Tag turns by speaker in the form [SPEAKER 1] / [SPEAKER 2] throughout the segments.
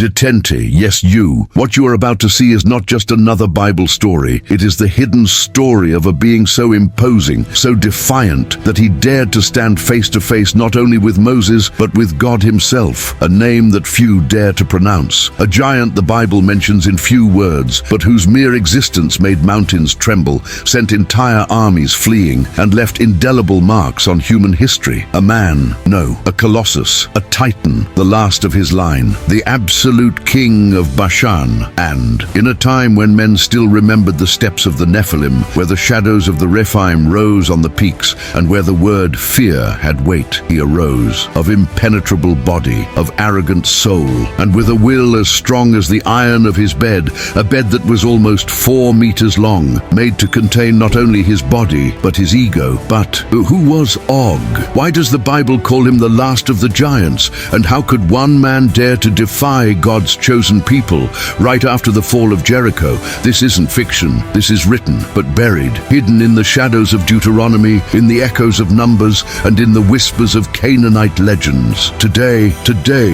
[SPEAKER 1] Detente, yes you. What you are about to see is not just another Bible story. It is the hidden story of a being so imposing, so defiant, that he dared to stand face to face not only with Moses, but with God himself, a name that few dare to pronounce. A giant the Bible mentions in few words, but whose mere existence made mountains tremble, sent entire armies fleeing, and left indelible marks on human history. A man, no, a colossus, a titan, the last of his line, the absolute king of Bashan. And in a time when men still remembered the steps of the Nephilim, where the shadows of the Rephaim rose on the peaks, and where the word fear had weight, he arose, of impenetrable body, of arrogant soul, and with a will as strong as the iron of his bed, a bed that was almost 4 meters long, made to contain not only his body, but his ego. But who was Og? Why does the Bible call him the last of the giants? And how could one man dare to defy God's chosen people right after the fall of Jericho? This isn't fiction, this is written, but buried, hidden in the shadows of Deuteronomy, in the echoes of Numbers, and in the whispers of Canaanite legends. Today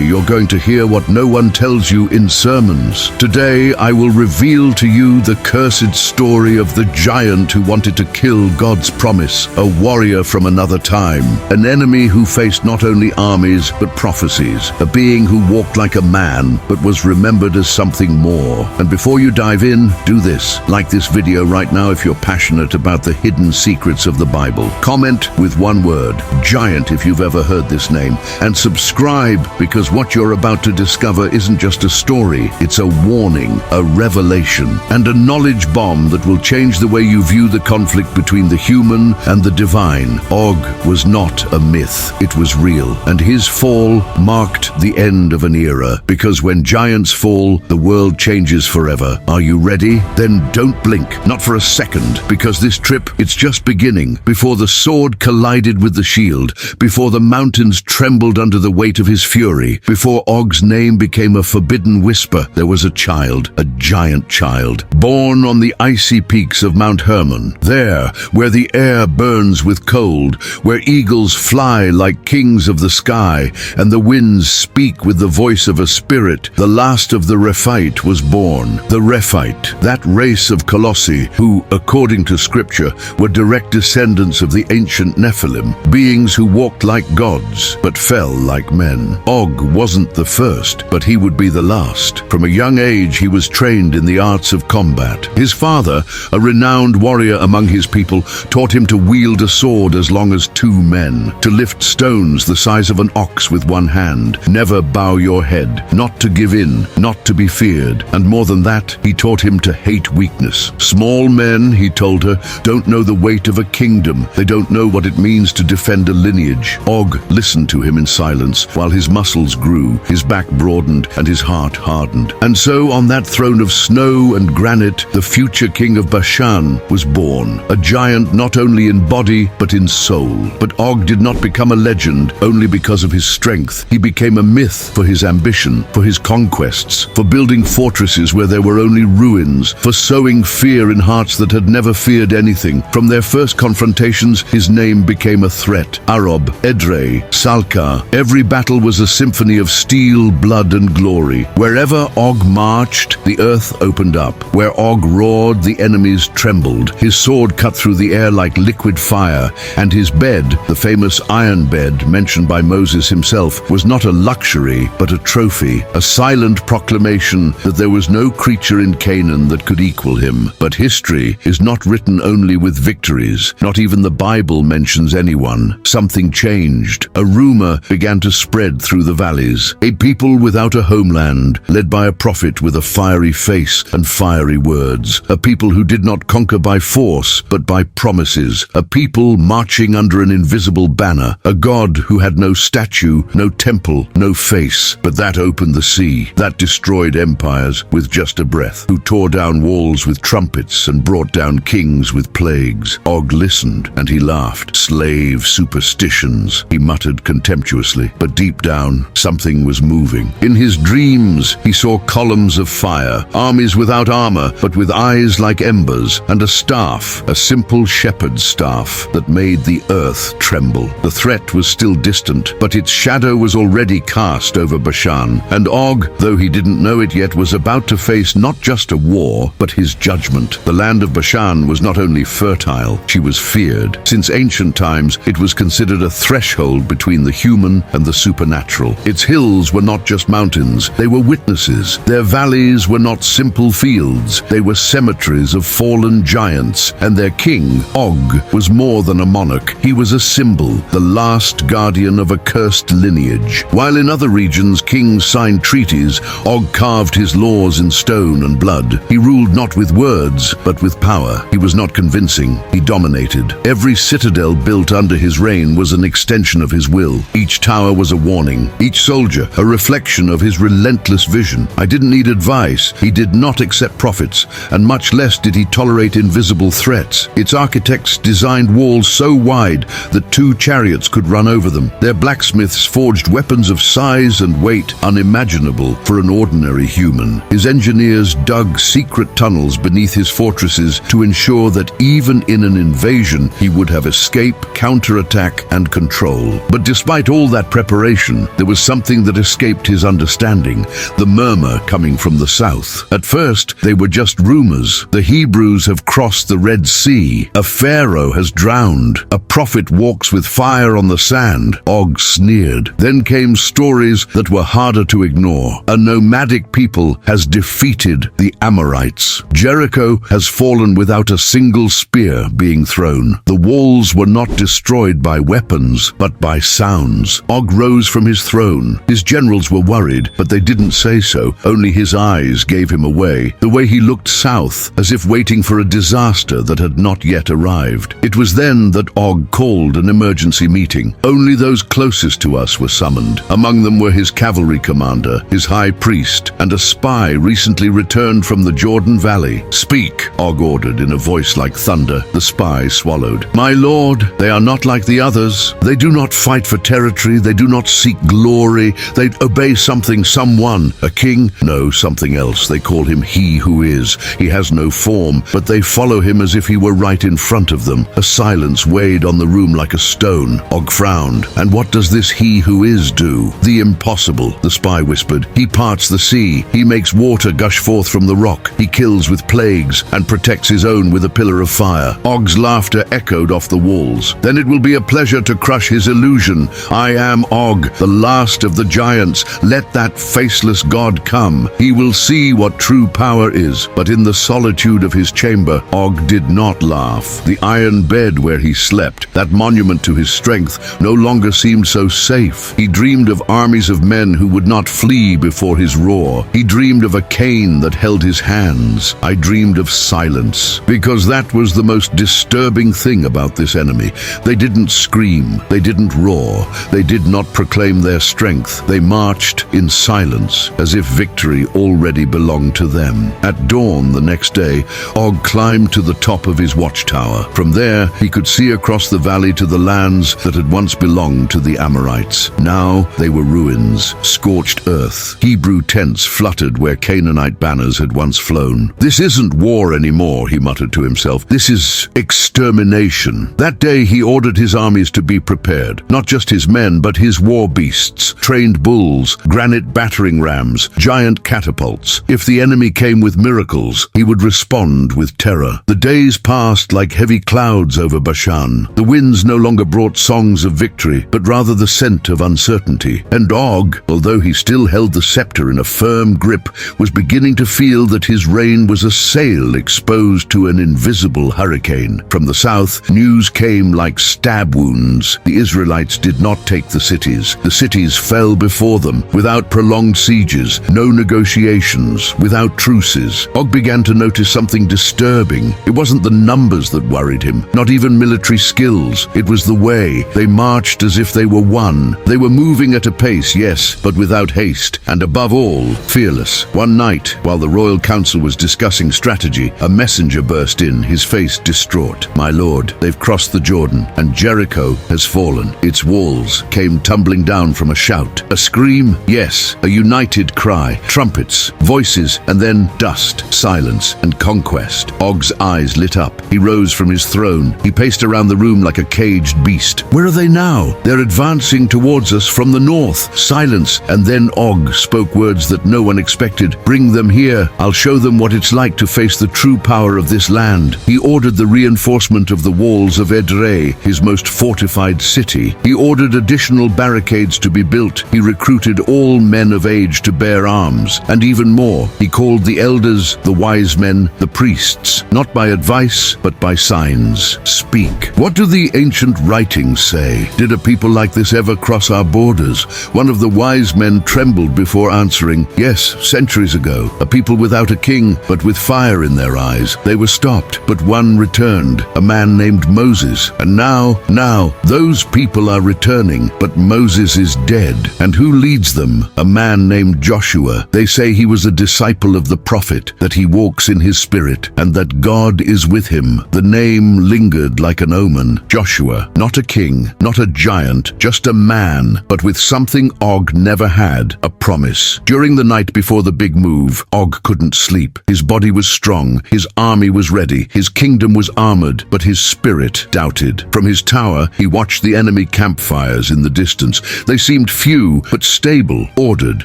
[SPEAKER 1] you're going to hear what no one tells you in sermons. Today I will reveal to you the cursed story of the giant who wanted to kill God's promise, a warrior from another time, an enemy who faced not only armies but prophecies, a being who walked like a man but was remembered as something more. And before you dive in, do this. Like this video right now if you're passionate about the hidden secrets of the Bible. Comment with one word, giant, if you've ever heard this name. And subscribe, because what you're about to discover isn't just a story, it's a warning, a revelation, and a knowledge bomb that will change the way you view the conflict between the human and the divine. Og was not a myth, it was real, and his fall marked the end of an era, because when giants fall, the world changes forever. Are you ready? Then don't blink, not for a second, because this trip, it's just beginning. Before the sword collided with the shield, before the mountains trembled under the weight of his fury, before Og's name became a forbidden whisper, there was a child, a giant child, born on the icy peaks of Mount Hermon. There, where the air burns with cold, where eagles fly like kings of the sky, and the winds speak with the voice of a spirit, the last of the Rephite was born. The Rephite, that race of Colossi, who, according to scripture, were direct descendants of the ancient Nephilim, beings who walked like gods, but fell like men. Og wasn't the first, but he would be the last. From a young age, he was trained in the arts of combat. His father, a renowned warrior among his people, taught him to wield a sword as long as 2 men, to lift stones the size of an ox with one hand, never bow your head, not to give in, not to be feared. And more than that, he taught him to hate weakness. Small men, he told her, don't know the weight of a kingdom. They don't know what it means to defend a lineage. Og listened to him in silence, while his muscles grew, his back broadened, and his heart hardened. And so on that throne of snow and granite, the future king of Bashan was born, a giant not only in body, but in soul. But Og did not become a legend only because of his strength. He became a myth for his ambition, for his conquests, for building fortresses where there were only ruins, for sowing fear in hearts that had never feared anything. From their first confrontations, his name became a threat. Arab, Edrei, Salka, every battle was a symphony of steel, blood, and glory. Wherever Og marched, the earth opened up. Where Og roared, the enemies trembled. His sword cut through the air like liquid fire, and his bed, the famous iron bed mentioned by Moses himself, was not a luxury, but a trophy, a silent proclamation that there was no creature in Canaan that could equal him. But history is not written only with victories. Not even the Bible mentions anyone. Something changed. A rumor began to spread through the valleys. A people without a homeland, led by a prophet with a fiery face and fiery words. A people who did not conquer by force, but by promises. A people marching under an invisible banner. A God who had no statue, no temple, no face. But that opened the sea. That destroyed empires with just a breath. Who tore down walls with trumpets and brought down kings with plagues. Og listened, and he laughed. Slave superstitions, he muttered contemptuously. But deep down, something was moving. In his dreams, he saw columns of fire, armies without armor, but with eyes like embers, and a staff, a simple shepherd's staff, that made the earth tremble. The threat was still distant, but its shadow was already cast over Bashan, and Og, though he didn't know it yet, was about to face not just a war, but his judgment. The land of Bashan was not only fertile, she was feared. Since ancient times, it was considered a threshold between the human and the supernatural. Its hills were not just mountains, they were witnesses. Their valleys were not simple fields, they were cemeteries of fallen giants. And their king, Og, was more than a monarch. He was a symbol, the last guardian of a cursed lineage. While in other regions kings signed treaties, Og carved his laws in stone and blood. He ruled not with words, but with power. He was not convincing, he dominated. Every citadel built under his reign was an extension of his will. Each tower was a warning, each soldier a reflection of his relentless vision. I didn't need advice. He did not accept profits, and much less did he tolerate invisible threats. Its architects designed walls so wide that 2 chariots could run over them. Their blacksmiths forged weapons of size and weight unimaginable for an ordinary human. His engineers dug secret tunnels beneath his fortresses to ensure that even in an invasion, he would have escape, counterattack, and control. But despite all that preparation, there was something that escaped his understanding, the murmur coming from the south. At first, they were just rumors. The Hebrews have crossed the Red Sea. A pharaoh has drowned. A prophet walks with fire on the sand. Og sneered. Then came stories that were harder to ignore. A nomadic people has defeated the Amorites. Jericho has fallen without a single spear being thrown. The walls were not destroyed by weapons, but by sounds. Og rose from his throne. His generals were worried, but they didn't say so. Only his eyes gave him away. The way he looked south, as if waiting for a disaster that had not yet arrived. It was then that Og called an emergency meeting. Only those closest to us were summoned. Among them were his cavalry commander, his high priest, and a spy recently returned from the Jordan Valley. "Speak," Og ordered in a voice like thunder. The spy swallowed. "My lord, they are not like the others. They do not fight for territory. They do not seek glory. They obey someone. A king? No, something else. They call him He Who Is. He has no form, but they follow him as if he were right in front of them." A silence weighed on the room like a stone. Og frowned. "And what does this He Who Is do?" "The impossible," the spy whispered. "He parts the sea. He makes water gush forth from the rock. He kills with plagues and protects his own with a pillar of fire." Og's laughter echoed off the walls. "Then it will be a pleasure to crush his illusion. I am Og, the last of the giants. Let that faceless god come. He will see what true power is." But in the solitude of his chamber, Og did not laugh. The iron bed where he slept, that monument to his strength, no longer seemed so safe. He dreamed of armies of men who would not flee before his roar. He dreamed of a cane that held his hands. I dreamed of silence, because that was the most disturbing thing about this enemy. They didn't scream, they didn't roar, they did not proclaim their strength. They marched in silence, as if victory already belonged to them. At dawn the next day, Og climbed to the top of his watchtower. From there, he could see across the valley to the lands that had once belonged to the Amorites. Now they were ruins, scorched earth. Hebrew tents fluttered where Canaanite banners had once flown. "This isn't war anymore," he muttered to himself. "This is extermination." That day he ordered his armies to be prepared. Not just his men, but his war beasts, trained bulls, granite battering rams, giant catapults. If the enemy came with miracles, he would respond with terror. The days passed like heavy clouds over Bashan. The winds no longer brought songs of victory, but rather the scent of uncertainty. And Og, although he still held the scepter in a firm grip, was beginning to feel that his reign was a sail exposed to an invisible hurricane. From the south, news came like stab wounds. The Israelites did not take the cities. The cities fell before them, without prolonged sieges, no negotiations, without truces. Og began to notice something disturbing. It wasn't the numbers that worried him, not even military skills. It was the way. They marched as if they were one. They were moving at a pace, yes, but without haste, and above all, fearless. One night, while the royal council was discussing strategy, a messenger burst in, his face distraught. "My lord, they've crossed the Jordan, and Jericho has fallen. Its walls came tumbling down from a shout. A scream? Yes, a united cry. Trumpets, voices, and then dust, silence, and conquest. Og's eyes lit up. He rose from his throne. He paced around the room like a caged beast. "Where are they now? They're advancing towards us from the north." Silence, and then Og spoke words that no one expected. "Bring them here. I'll show them what it's like to face the true power of this land." He ordered the reinforcement of the walls of Edrei, his most fortified city. He ordered additional barricades to be built. He recruited all men of age to bear arms, and even more. He called the elders, the wise men, the priests, not by advice, but by signs. "Speak. What do the ancient writings say? Did a people like this ever cross our borders?" One of the wise men trembled before answering. "Yes, centuries ago, a people without a king, but with fire in their eyes. They were stopped, but one returned, a man named Moses. And now, those people are returning, but Moses is dead. And who leads them? A man named Joshua. They say he was a disciple of the prophet, that he walks in his spirit, and that God is with him." The name lingered like an omen. Joshua, not a king, not a giant, just a man, but with something Og never had, a promise. During the night before the big move, Og couldn't sleep. His body was strong, his army was ready, his kingdom was armored, but his spirit doubted. From his tower, he watched the enemy campfires in the distance. They seemed few, but stable, ordered,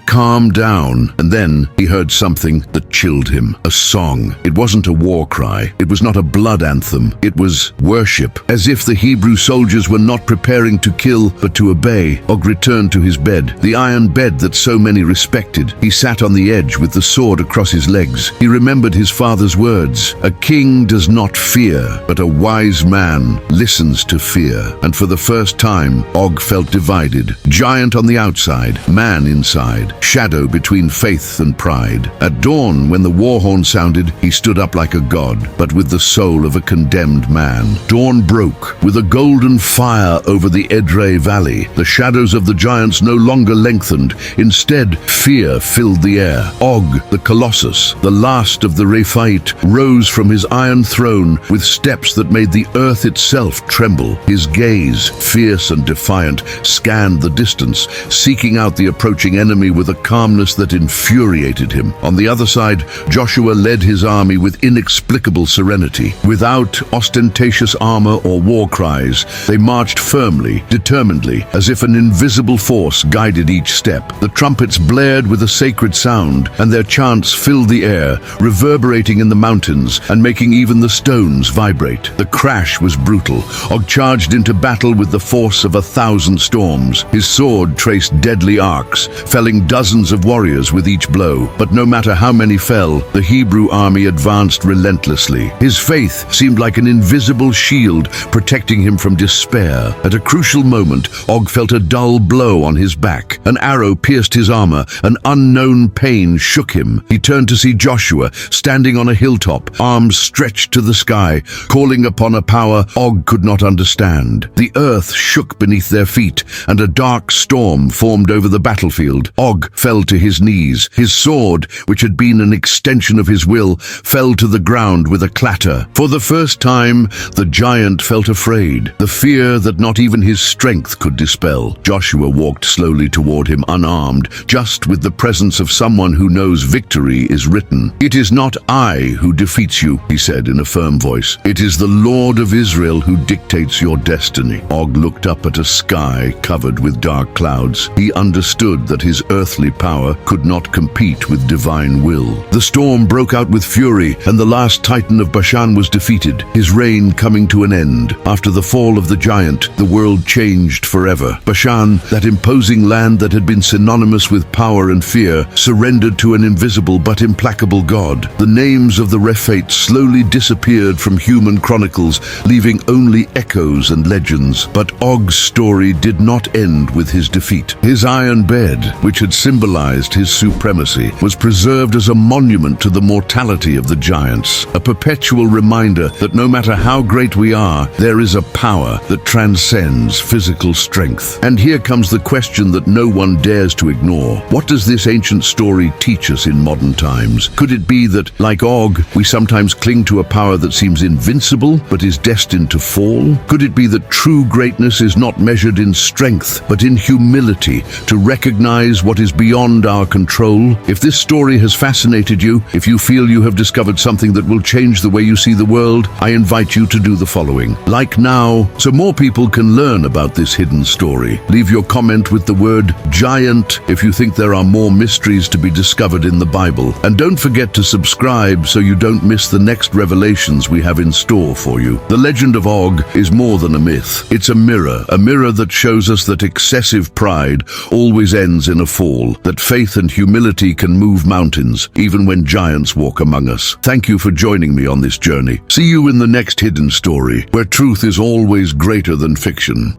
[SPEAKER 1] calm down. And then he heard something that chilled him. A song. It wasn't a war cry. It was not a blood anthem. It was worship. As if the Hebrew soldiers were not preparing to kill, but to obey. Og returned to his bed, the iron bed that so many respected. He sat on the edge with the sword across his legs. He remembered his father's words. "A king does not fear, but a wise man listens to fear." And for the first time, Og felt divided. Giant on the outside, man inside, shadow between faith and pride. At dawn, when the war horn sounded, he stood up like a god, but with the soul of a condemned man. Dawn broke, with a golden fire over the Edrei valley. The shadows of the giants no longer lengthened. Instead, fear filled the air. Og, the Colossus, the last of the Rephait, rose from his iron throne with steps that made the earth itself tremble. His gaze, fierce and defiant, scanned the distance, seeking out the approaching enemy with a calmness that infuriated him. On the other side, Joshua led his army with inexplicable serenity. Without ostentatious armor or war cries, they marched firmly, determinedly, as if an invisible force guided each step. The trumpets blared with a sacred sound, and their chants filled the air, reverberating in the mountains and making even the stones vibrate. The crash was brutal. Og charged into battle with the force of 1,000 storms. His sword traced deadly arcs, felling dozens of warriors with each blow. But no matter how many fell, the Hebrew army advanced relentlessly. His faith seemed like an invisible shield protecting him from despair. At a crucial moment, Og felt a dull blow on his back. An arrow pierced his armor. An unknown pain shook him. He turned to see Joshua standing on a hilltop, arms stretched to the sky, calling upon a power Og could not understand. The earth shook beneath their feet, and a dark storm formed over the battlefield. Og fell to his knees. His sword, which had been an extension of his will, fell to the ground with a clatter. For the first time, the giant felt afraid, the fear that not even his strength could dispel. Joshua walked slowly toward him unarmed, just with the presence of someone who knows victory is written. "It is not I who defeats you," he said in a firm voice. "It is the Lord of Israel who dictates your destiny." Og looked up at a sky covered with dark clouds. He understood that his earthly power could not compete with divine will. The storm broke out with fury, and the last titan of Bashan was defeated, his reign coming to an end. After the fall of the giant, the world changed forever. Bashan, that imposing land that had been synonymous with power and fear, surrendered to an invisible but implacable God. The names of the Rephait slowly disappeared from human chronicles, leaving only echoes and legends. But Og's story did not end with his defeat. His iron bed, which had symbolized his supremacy, was preserved as a monument to the mortality of the giants, a perpetual reminder that no matter how great we are, there is a power that transcends physical strength. And here comes the question that no one dares to ignore. What does this ancient story teach us in modern times? Could it be that, like Og, we sometimes cling to a power that seems invincible but is destined to fall? Could it be that true greatness is not measured in strength but in humility, to recognize what is beyond our control? If this story has fascinated you, if you feel you have discovered something that will change the way you see the world, I invite you to do the following. Like now, so more people can learn about this hidden story. Leave your comment with the word giant if you think there are more mysteries to be discovered in the Bible. And don't forget to subscribe so you don't miss the next revelations we have in store for you. The legend of Og is more than a myth. It's a mirror that shows us that excessive pride always ends in a fall, that faith and humility can move mountains, even when giants walk among us. Thank you for joining me on this journey. See you in the next hidden story, where truth is always greater than fiction.